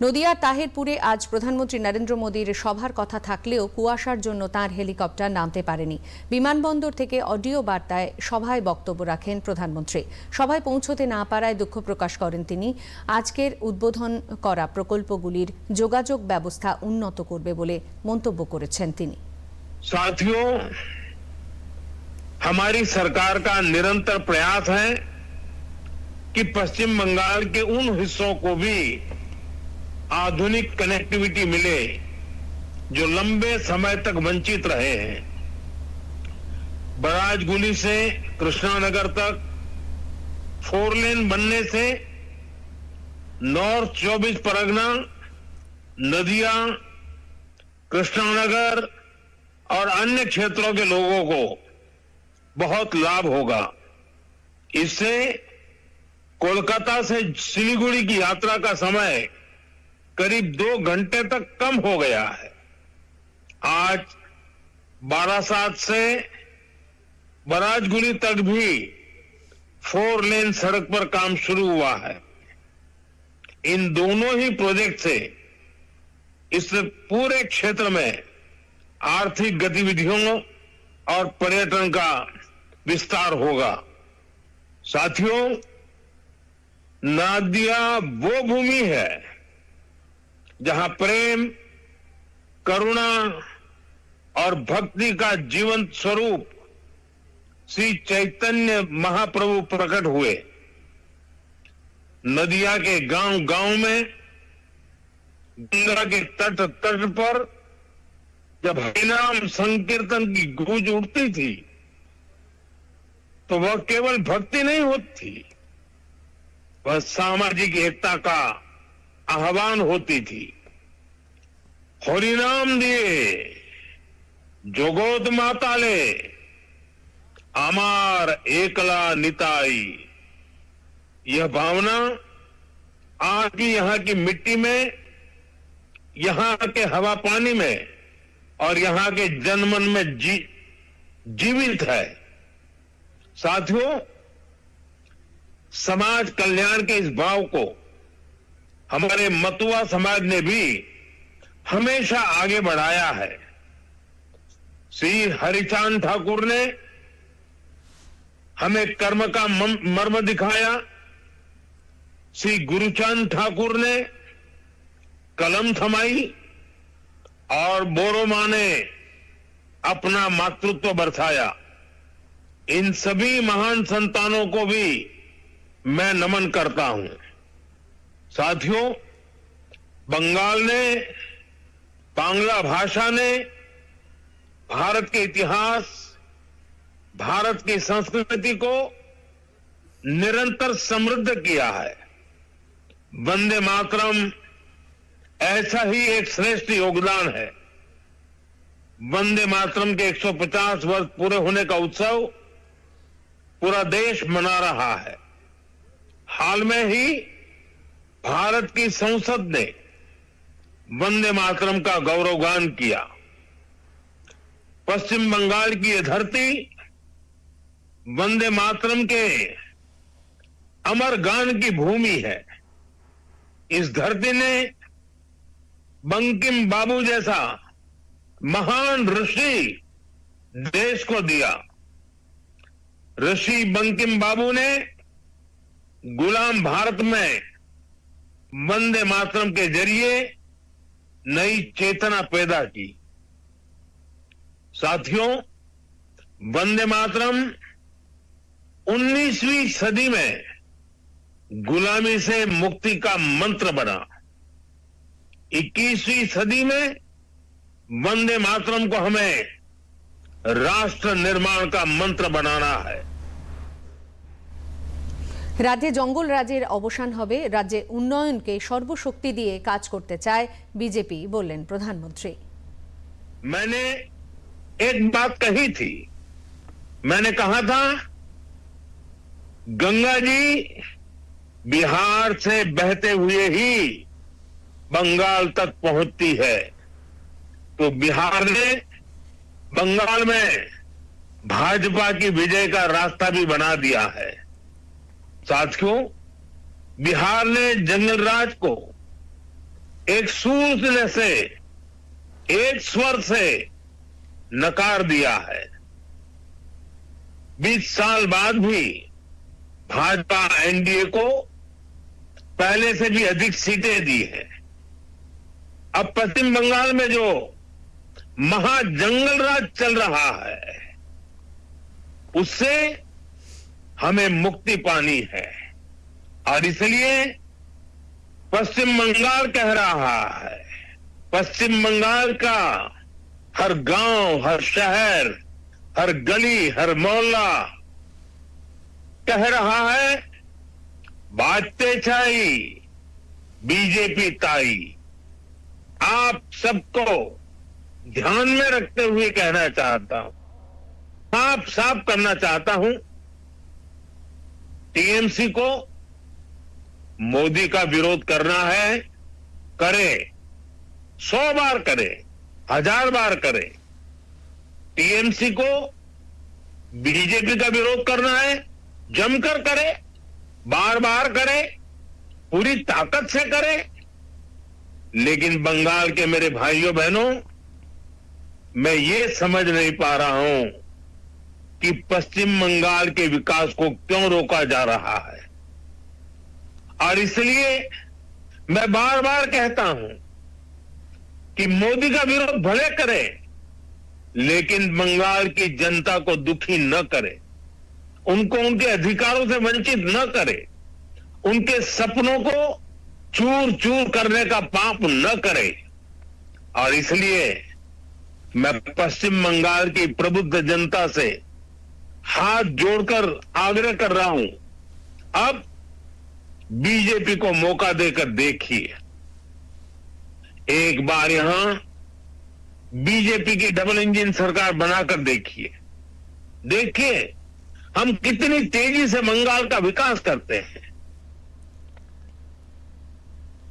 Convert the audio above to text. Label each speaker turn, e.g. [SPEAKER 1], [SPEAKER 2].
[SPEAKER 1] নদিয়ার তাহিরপুরে আজ প্রধানমন্ত্রী নরেন্দ্র মোদীর সভার কথা থাকলেও কুয়াশার জন্য তাঁর হেলিকপ্টার নামতে পারেনি। বিমানবন্দর থেকে অডিও বার্তায় সভায় বক্তব্য রাখেন প্রধানমন্ত্রী। সভায় পৌঁছতে না পারায় দুঃখ প্রকাশ করেন তিনি। আজকের উদ্বোধন করা প্রকল্পগুলির যোগাযোগ ব্যবস্থা উন্নত করবে বলে মন্তব্য করেছেন তিনি।
[SPEAKER 2] साथियों, हमारी सरकार का निरंतर प्रयास है कि पश्चिम बंगाल के उन हिस्सों को भी आधुनिक कनेक्टिविटी मिले जो लंबे समय तक वंचित रहे हैं। बराजगुली से कृष्णानगर तक 4 लेन बनने से नॉर्थ 24 परगना, नदिया, कृष्णानगर और अन्य क्षेत्रों के लोगों को बहुत लाभ होगा। इससे कोलकाता से सिलीगुड़ी की यात्रा का समय करीब 2 घंटे तक कम हो गया है। आज बारासात से बराजगुली तक भी 4 लेन सड़क पर काम शुरू हुआ है। इन दोनों ही प्रोजेक्ट से इस पूरे क्षेत्र में आर्थिक गतिविधियों और पर्यटन का विस्तार होगा। साथियों, नदिया वो भूमि है जहां प्रेम, करुणा और भक्ति का जीवंत स्वरूप श्री चैतन्य महाप्रभु प्रकट हुए। नदिया के गांव-गांव में, गंगा के तट पर जब हरिनाम संकीर्तन की गूंज उठती थी तो वह केवल भक्ति नहीं होती, वह सामाजिक एकता का आह्वान होती थी। हरिनाम दिए जोगोद माताले, अमार एकला निताई, यह भावना आज भी यहाँ की मिट्टी में, यहाँ के हवा पानी में और यहाँ के जनमन में जीवित है। साथियों, समाज कल्याण के इस भाव को हमारे मतुआ समाज ने भी हमेशा आगे बढ़ाया है। श्री हरिचांद ठाकुर ने हमें कर्म का मर्म दिखाया, श्री गुरुचांद ठाकुर ने कलम थमाई और बोरोमा ने अपना मातृत्व बरसाया। इन सभी महान संतानों को भी मैं नमन करता हूं। साथियों, बंगाल ने, बांग्ला भाषा ने भारत के इतिहास, भारत की संस्कृति को निरंतर समृद्ध किया है। वंदे मातरम ऐसा ही एक श्रेष्ठ योगदान है। वंदे मातरम के 150 वर्ष पूरे होने का उत्सव पूरा देश मना रहा है। हाल में ही भारत की संसद ने वंदे मातरम का गौरवगान किया। पश्चिम बंगाल की यह धरती वंदे मातरम के अमर गान की भूमि है। इस धरती ने बंकिम बाबू जैसा महान ऋषि देश को दिया। ऋषि बंकिम बाबू ने गुलाम भारत में वंदे मातरम के जरिए नई चेतना पैदा की। साथियों, वंदे मातरम 19वीं सदी में गुलामी से मुक्ति का मंत्र बना। 21वीं सदी में वंदे मातरम को हमें राष्ट्र निर्माण का मंत्र बनाना है।
[SPEAKER 1] রাজ্যে জঙ্গল রাজের অবসান হবে, রাজ্যে উন্নয়নকে সর্বশক্তি দিয়ে কাজ করতে চায় বিজেপি, বললেন প্রধানমন্ত্রী।
[SPEAKER 2] मैंने एक बात कही थी, मैंने कहा था गंगा जी बिहार से बहते हुए ही बंगाल तक पहुंचती है, तो बिहार ने बंगाल में भाजपा की विजय का रास्ता भी बना दिया है। साथियों, बिहार ने जंगल राज को एक सूर से, एक स्वर से नकार दिया है। 20 साल बाद भी भाजपा एनडीए को पहले से भी अधिक सीटें दी है। अब पश्चिम बंगाल में जो महाजंगल राज चल रहा है, उससे हमें मुक्ति पानी है। और इसलिए पश्चिम बंगाल कह रहा है, पश्चिम बंगाल का हर गांव, हर शहर, हर गली, हर मोहल्ला कह रहा है, बाजते छाई बीजेपी ताई। आप सबको ध्यान में रखते हुए कहना चाहता हूं, साफ करना चाहता हूं, टीएमसी को मोदी का विरोध करना है, करे, 100 बार करे, 1000 बार करे। टीएमसी को बीजेपी का विरोध करना है, जमकर करे, बार बार करे, पूरी ताकत से करे। लेकिन बंगाल के मेरे भाइयों बहनों, मैं ये समझ नहीं पा रहा हूं कि पश्चिम बंगाल के विकास को क्यों रोका जा रहा है। और इसलिए मैं बार बार कहता हूं कि मोदी का विरोध भले करे, लेकिन बंगाल की जनता को दुखी न करे, उनको उनके अधिकारों से वंचित न करे, उनके सपनों को चूर चूर करने का पाप न करे। और इसलिए मैं पश्चिम बंगाल की प्रबुद्ध जनता से हाथ जोड़कर आग्रह कर रहा हूं, अब बीजेपी को मौका देकर देखिए। एक बार यहां बीजेपी की डबल इंजन सरकार बनाकर देखिए हम कितनी तेजी से बंगाल का विकास करते हैं।